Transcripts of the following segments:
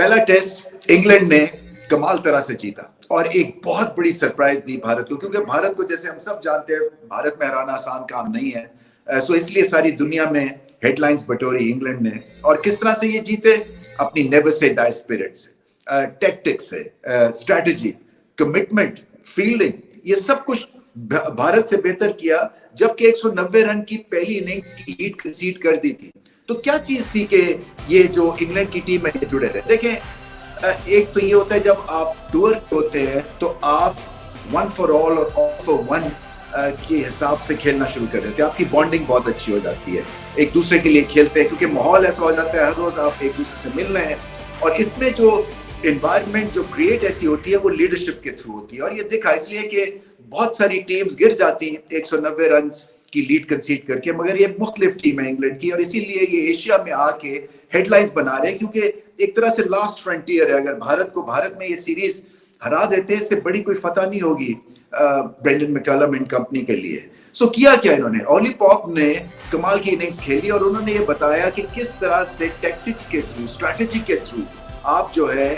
पहला test England ने कमाल तरह से जीता और एक बहुत बड़ी सरप्राइज दी भारत को, क्योंकि भारत को जैसे हम सब जानते हैं भारत में हराना आसान काम नहीं है। सो इसलिए सारी दुनिया में हेडलाइंस बटोरी इंग्लैंड ने। और किस तरह से ये जीते? अपनी नेवर से डाई स्पिरिट से, टैक्टिक्स से, स्ट्रैटेजी, कमिटमेंट, फील्डिंग, ये सब कुछ भारत से बेहतर किया। जबकि 190 रन की पहली इनिंग्स की लीड कंसीड कर दी थी। तो क्या चीज थी कि ये जो इंग्लैंड की टीम है जुड़े रहे? देखें, एक तो ये होता है जब आप टूर होते हैं तो आप वन फॉर ऑल और ऑल फॉर वन के हिसाब से खेलना शुरू कर देते हैं। आपकी बॉन्डिंग बहुत अच्छी हो जाती है, एक दूसरे के लिए खेलते हैं, क्योंकि माहौल ऐसा हो जाता है हर रोज आप एक दूसरे से मिल रहे हैं। और इसमें जो एनवायरनमेंट जो क्रिएट ऐसी होती है वो लीडरशिप के थ्रू होती है। और ये देखा इसलिए कि बहुत सारी टीम्स गिर जाती हैं 190 रन की लीड कंसीड करके, मगर ये मुख्तलिफ टीम है इंग्लैंड की और इसीलिए ये एशिया में आके हेडलाइंस बना रहे हैं, क्योंकि एक तरह से लास्ट फ्रंटियर है। अगर भारत में ये सीरीज हरा देते हैं, इससे बड़ी कोई फतह नहीं होगी ब्रेंडन मैकलम एंड कंपनी के लिए। सो किया क्या इन्होंने? ऑली पॉप ने कमाल की इनिंग्स खेली और उन्होंने ये बताया कि किस तरह से टैक्टिक्स के थ्रू, स्ट्रैटेजी के थ्रू आप जो है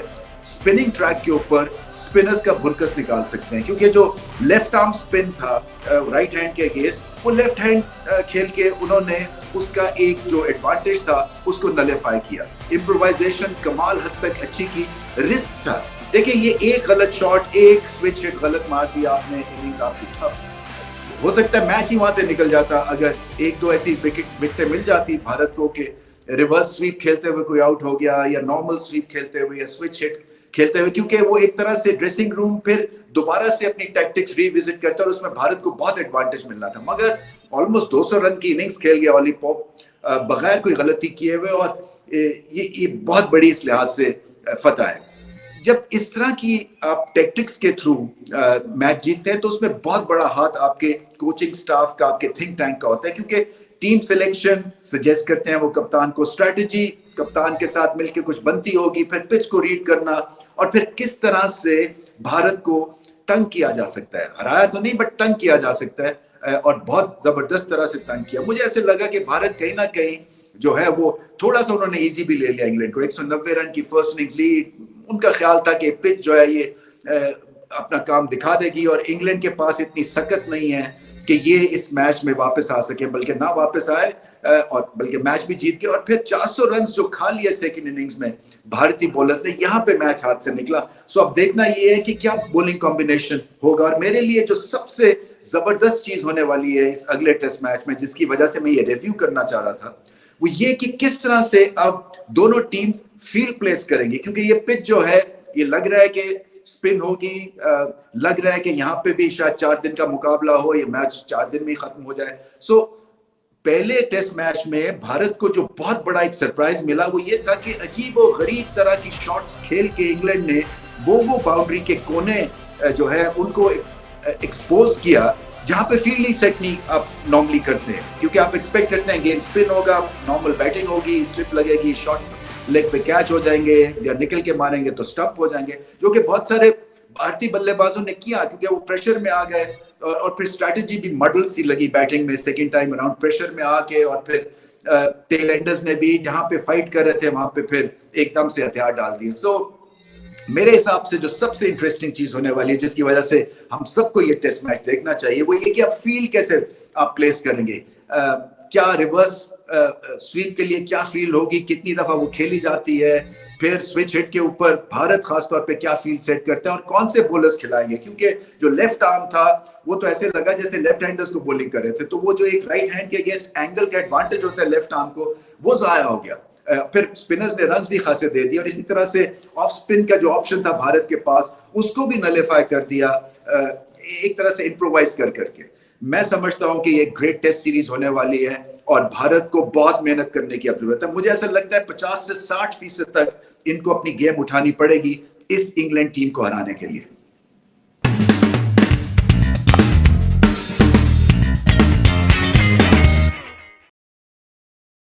स्पिनिंग ट्रैक के ऊपर स्पिनर्स का भुरकस निकाल सकते हैं। क्योंकि जो लेफ्ट आर्म स्पिन था राइट हैंड के अगेंस्ट, वो लेफ्ट हैंड खेल के उन्होंने उसका एक जो एडवांटेज था उसको नलीफाई किया। इम्प्रोवाइजेशन कमाल हद तक अच्छी की, रिस्क था। देखिए, ये एक गलत शॉट, एक स्विच हिट गलत मार दिया आपने, इनिंग्स आपकी ठप। हो सकता है मैच ही वहां से निकल जाता अगर एक दो ऐसी विकेटें मिल जाती भारत को कि रिवर्स स्वीप खेलते हुए कोई आउट हो गया या नॉर्मल स्वीप खेलते हुए या स्विच हिट खेलते हुए, क्योंकि वो एक तरह से ड्रेसिंग रूम फिर दोबारा से अपनी टैक्टिक्स रिविजिट करता है और उसमें भारत को बहुत एडवांटेज मिलना था। मगर ऑलमोस्ट 200 रन की इनिंग्स खेल गया ऑली पॉप बगैर कोई गलती किए हुए, और ये बहुत बड़ी इस लिहाज से फतह है। जब इस तरह की आप टैक्टिक्स के थ्रू मैच जीतते हैं तो उसमें बहुत बड़ा हाथ आपके कोचिंग स्टाफ का, आपके थिंक टैंक का होता है, क्योंकि टीम सिलेक्शन सजेस्ट करते हैं वो कप्तान को, स्ट्रैटेजी कप्तान के साथ मिलकर कुछ बनती होगी, फिर पिच को रीड करना और फिर किस तरह से भारत को तंग किया जा सकता है। हराया तो नहीं बट तंग किया जा सकता है और बहुत जबरदस्त तरह से तंग किया। मुझे ऐसे लगा कि भारत कहीं ना कहीं जो है वो थोड़ा सा उन्होंने इजी भी ले लिया इंग्लैंड को। 190 रन की फर्स्ट इनिंग्स लीड, उनका ख्याल था कि पिच जो है ये अपना काम दिखा देगी और इंग्लैंड के पास इतनी सकत नहीं है कि ये इस मैच में वापस आ सके, बल्कि ना वापस आए और बल्कि मैच भी जीत गए। और फिर 400 रन जो खा लिए सेकंड इनिंग्स में भारतीय बॉलर्स ने, यहाँ पे मैच हाथ से निकला। सो अब देखना ये है कि क्या बॉलिंग कॉम्बिनेशन होगा। और मेरे लिए जो सबसे जबरदस्त चीज होने वाली है इस अगले टेस्ट मैच में, जिसकी वजह से मैं ये रिव्यू करना चाह रहा था, वो ये कि किस तरह से अब दोनों टीम्स फील्ड प्लेस करेंगी। क्योंकि ये पिच जो है ये लग रहा है कि स्पिन होगी, लग रहा है कि यहाँ पे भी शायद 4 दिन का मुकाबला हो, ये मैच 4 दिन में ही खत्म हो जाए। सो पहले टेस्ट मैच में भारत को जो बहुत बड़ा एक सरप्राइज मिला वो ये था कि अजीब और गरीब तरह की शॉट्स खेल के इंग्लैंड ने वो बाउंड्री के कोने जो है उनको एक्सपोज किया जहां पे फील्ड ही सेट नहीं आप नॉर्मली करते हैं, क्योंकि आप एक्सपेक्ट करते हैं गेंद स्पिन होगा, नॉर्मल बैटिंग होगी, स्लिप लगेगी, शॉट लेग पे कैच हो जाएंगे या निकल के मारेंगे तो स्टंप हो जाएंगे, जो कि बहुत सारे भारतीय बल्लेबाजों ने किया क्योंकि वो प्रेशर में आ गए। और फिर स्ट्रैटेजी भी मॉडल सी लगी बैटिंग में सेकंड टाइम अराउंड प्रेशर में आके, और फिर टेल एंडर्स ने भी जहां पे फाइट कर रहे थे वहां पे फिर एकदम से हथियार डाल दिए। सो मेरे हिसाब से जो सबसे इंटरेस्टिंग चीज होने वाली है, जिसकी वजह से हम सबको ये टेस्ट मैच देखना चाहिए, वो ये कि आप फील्ड कैसे आप प्लेस करेंगे। क्या रिवर्स स्वीप के लिए क्या फील्ड होगी, कितनी दफा वो खेली जाती है, फिर स्विच हिट के ऊपर भारत खासतौर पे क्या फील्ड सेट करता है और कौन से बॉलर्स खिलाएंगे। क्योंकि जो लेफ्ट आर्म था वो तो ऐसे लगा जैसे लेफ्ट हैंडर्स को बॉलिंग कर रहे थे, तो वो जो एक राइट हैंड के अगेंस्ट एंगल का एडवांटेज होता है लेफ्ट आर्म को, वो जाया हो गया। फिर स्पिनर्स ने रन्स भी खासे दे दिए और इसी तरह से ऑफ स्पिन का जो ऑप्शन था भारत के पास उसको भी नलीफाई कर दिया एक तरह से इम्प्रोवाइज करके। मैं समझता हूं कि ये ग्रेट टेस्ट सीरीज होने वाली है और भारत को बहुत मेहनत करने की अब जरूरत है। मुझे ऐसा लगता है 50 से 60% तक इनको अपनी गेम उठानी पड़ेगी इस इंग्लैंड टीम को हराने के लिए।